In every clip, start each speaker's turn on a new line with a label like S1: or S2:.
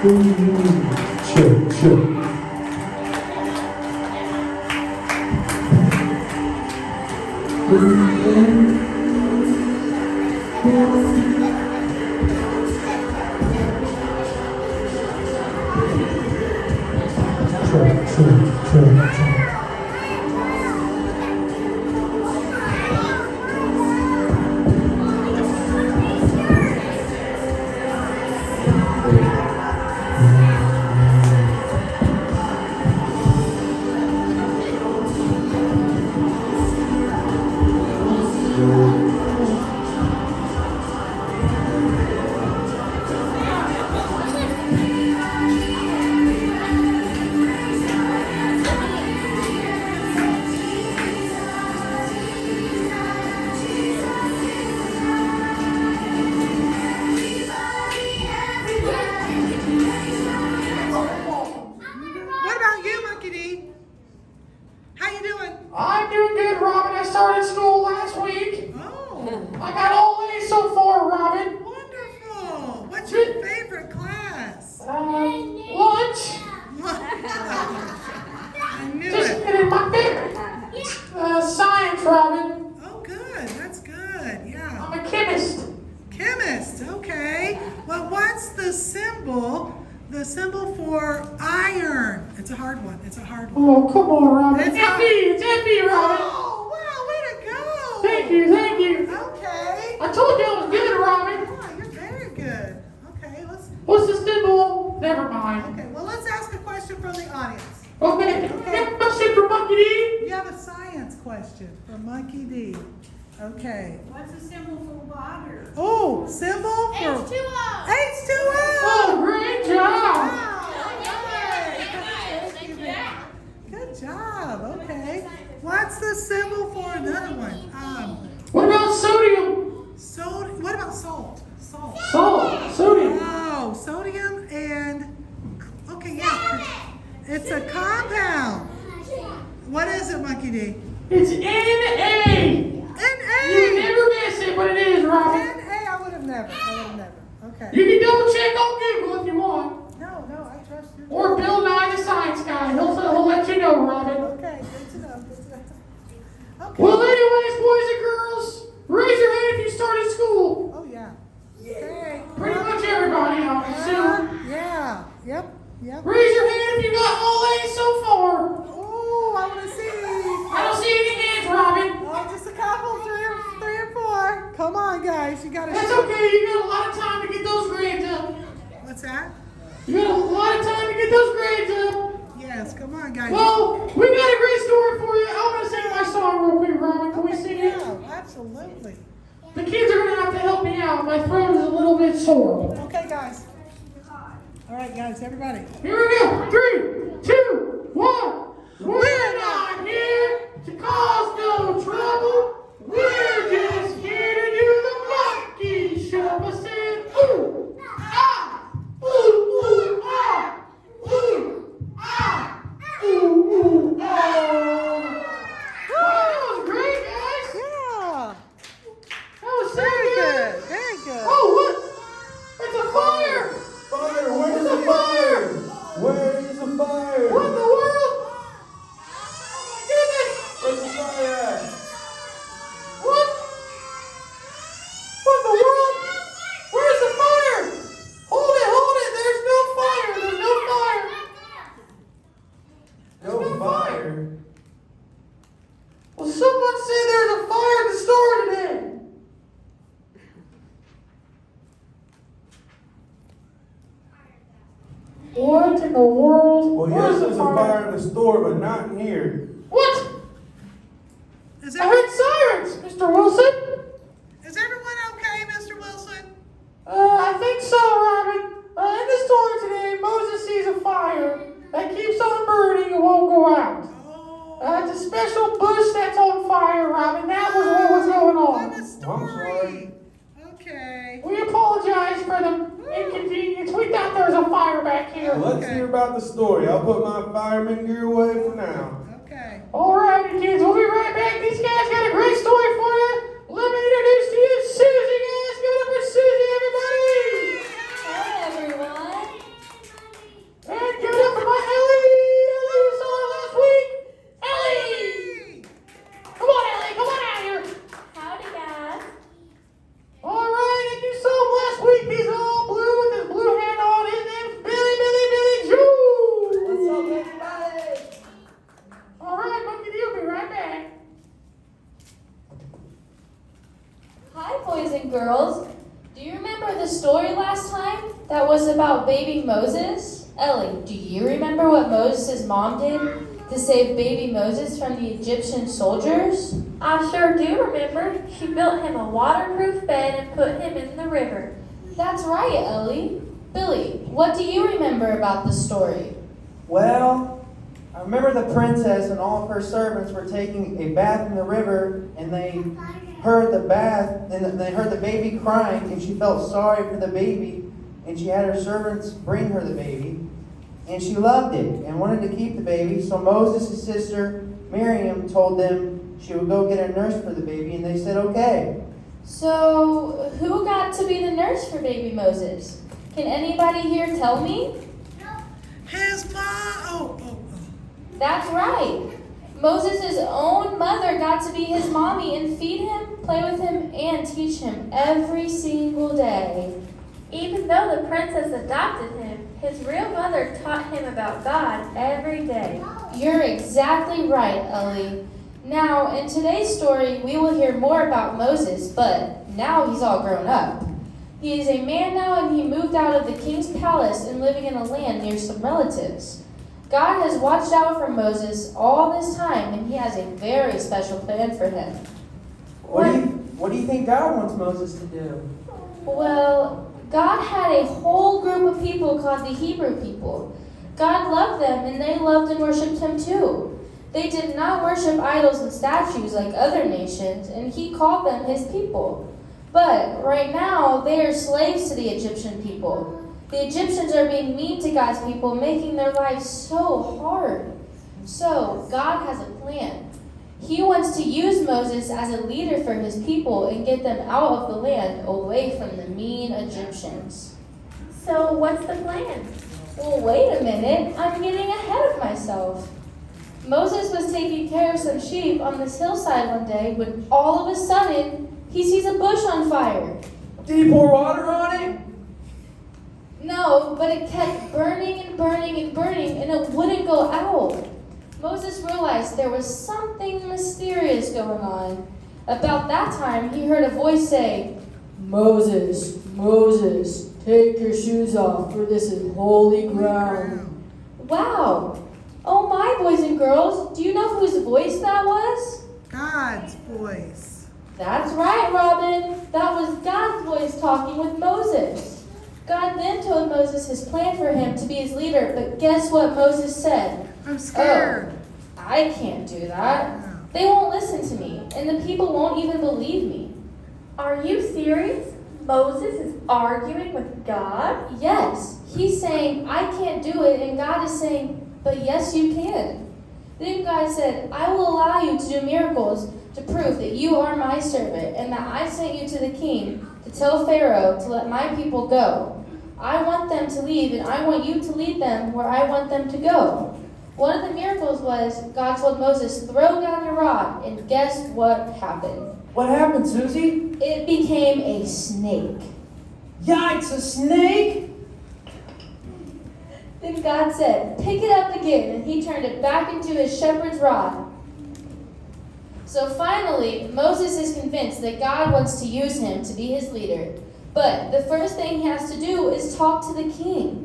S1: Chill, chill. Chill.
S2: What about you, Monkey D? How you doing?
S3: I'm doing good, Robin. I started school last week.
S2: Oh,
S3: I got all A's so far, Robin.
S2: wonderful. What's your favorite class?
S3: Lunch.
S2: I knew
S3: Just
S2: it.
S3: kidding. My favorite. Science, Robin.
S2: Oh, good. That's good. Yeah.
S3: I'm a chemist.
S2: Chemist. Okay. Well, what's the symbol? The symbol for iron. It's a hard one. It's a hard one.
S3: Oh, come on, Robin.
S2: It's
S3: It's FE, Robin.
S2: Oh, wow. Way to go.
S3: Thank you.
S2: Okay.
S3: I told you I was good, Robin.
S2: Oh, you're very good. Okay,
S3: What's the symbol? Never mind.
S2: well, let's ask a question from the audience.
S3: Okay. Next question for Monkey D.
S2: You have a science question for Monkey D. Okay.
S4: What's the symbol for water?
S2: Oh, symbol for
S4: H2O.
S2: H2O.
S3: Oh, great job.
S2: Wow. Good job. Okay. What's the symbol for another one?
S3: What about sodium?
S2: Soda. What about salt? Salt.
S3: Sodium.
S2: Oh, sodium and okay, yeah. It's a compound. What is it, Monkey D?
S3: It's Na.
S2: Na.
S3: You never miss it, but it is, Robin.
S2: Na. I would have never. Okay.
S3: You can double check on Google if you want.
S2: No, I trust you.
S3: Or Bill Nye the Science Guy. He'll let you know, Robin.
S2: Okay, good to know. Okay.
S3: Well, anyways, boys and girls, raise your hand if you started school.
S2: Oh, yeah. Okay.
S3: Pretty much everybody, I would assume.
S2: Yeah. Yep.
S3: Raise your hand if you got all A's so far.
S2: Oh, I want to see.
S3: I don't see any hands, Robin.
S2: Oh, just a couple, three or four. Come on, guys. You got to
S3: That's okay. You got a lot of time to get those grades up.
S2: What's that?
S3: You got a lot of time to get those grades up.
S2: Yes, come on, guys.
S3: Well, we got a great story for you. I want to sing my song real quick, Robin. Can we sing it?
S2: Yeah, absolutely.
S3: The kids are going to have to help me out. My throat is a little bit sore.
S2: Okay, guys. All right, guys, everybody.
S3: Here we go. 3, 2, 1. We're not here to cause no trouble. We're just here to do the monkey show. I said, ooh, ah, ooh, ooh, ah, ooh, ah, ooh, ooh, ah. Wow, that was great, guys.
S2: Yeah.
S3: That was so
S2: Very
S3: good.
S2: good. Very good.
S3: Oh, what? It's a fire.
S1: Fire! Where's the fire? Where is the fire?
S3: What in the world? Oh my goodness.
S1: Where's the fire at?
S3: What? What in the world? Where's the fire? Hold it. There's no fire.
S1: No fire.
S3: Well, someone said there's a fire at the store today. What in the world?
S1: Well, yes, there's a fire in the store, but not in here.
S3: What?
S2: Is,
S3: I heard sirens, Mr. Wilson.
S2: is everyone okay, Mr. Wilson?
S3: I think so, Robin. In the store today, Moses sees a fire that keeps on burning and won't go out.
S2: Oh.
S3: It's a special bush that's on fire, Robin. That was what was going
S2: What a
S3: on.
S2: story.
S1: sorry.
S2: Okay.
S3: We apologize for the inconvenience. We thought there was a fire back here.
S1: Well, let's hear about the story. I'll put my fireman gear away for now.
S2: Okay.
S3: All right, kids, we'll be right back. These guys got a great story for you. Let me introduce to you Susie, guys. Give it up for Susie, everybody.
S4: Hey, everyone.
S5: That was about baby Moses? Ellie, do you remember what Moses' mom did to save baby Moses from the Egyptian soldiers?
S6: I sure do remember. She built him a waterproof bed and put him in the river.
S5: That's right, Ellie. Billy, what do you remember about the story?
S1: Well, I remember the princess and all of her servants were taking a bath in the river, and they heard the bath, and they heard the baby crying, and she felt sorry for the baby, and she had her servants bring her the baby, and she loved it and wanted to keep the baby. So Moses' sister Miriam told them she would go get a nurse for the baby, and they said okay.
S5: So, who got to be the nurse for baby Moses? Can anybody here tell me?
S2: His mom. Oh.
S5: That's right. Moses' own mother got to be his mommy and feed him, play with him, and teach him every single day.
S6: Even though the princess adopted him, his real mother taught him about God every day.
S5: You're exactly right, Ellie. Now, in today's story, we will hear more about Moses, but now he's all grown up. He is a man now, and he moved out of the king's palace and living in a land near some relatives. God has watched out for Moses all this time, and he has a very special plan for him.
S1: What do you think God wants Moses to do?
S5: Well, God had a whole group of people called the Hebrew people. God loved them, and they loved and worshipped him too. They did not worship idols and statues like other nations, and he called them his people. But right now, they are slaves to the Egyptian people. The Egyptians are being mean to God's people, making their lives so hard. So, God has a plan. He wants to use Moses as a leader for his people and get them out of the land, away from the mean Egyptians.
S6: So what's the plan?
S5: Well, wait a minute. I'm getting ahead of myself. Moses was taking care of some sheep on this hillside one day when all of a sudden, he sees a bush on fire.
S1: Did he pour water on it?
S5: No, but it kept burning and burning and burning, and it wouldn't go out. Moses realized there was something mysterious going on. About that time, he heard a voice say, "Moses, Moses, take your shoes off, for this is holy ground." Wow! Oh my, boys and girls, do you know whose voice that was?
S2: God's voice.
S5: That's right, Robin. That was God's voice talking with Moses. God then told Moses his plan for him to be his leader, but guess what Moses said?
S2: I'm scared.
S5: Oh, I can't do that. They won't listen to me, and the people won't even believe me.
S6: Are you serious? Moses is arguing with God?
S5: Yes, he's saying, I can't do it, and God is saying, but yes, you can. Then God said, I will allow you to do miracles to prove that you are my servant, and that I sent you to the king to tell Pharaoh to let my people go. I want them to leave, and I want you to lead them where I want them to go. One of the miracles was God told Moses, throw down your rod, and guess what happened?
S1: What happened, Susie?
S5: It became a snake.
S1: Yikes, a snake?
S5: Then God said, pick it up again, and he turned it back into his shepherd's rod. So finally, Moses is convinced that God wants to use him to be his leader. But the first thing he has to do is talk to the king.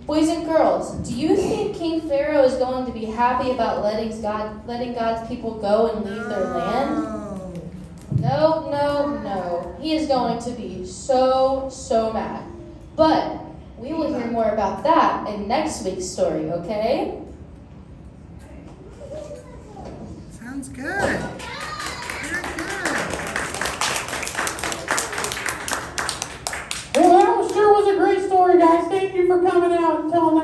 S5: Boys and girls, do you think King Pharaoh is going to be happy about letting God's people go and leave their land? No. He is going to be so mad. But we will hear more about that in next week's story, okay?
S2: Sounds good. Very good.
S3: Well, that sure was a great story, guys. Thank you for coming out and telling that.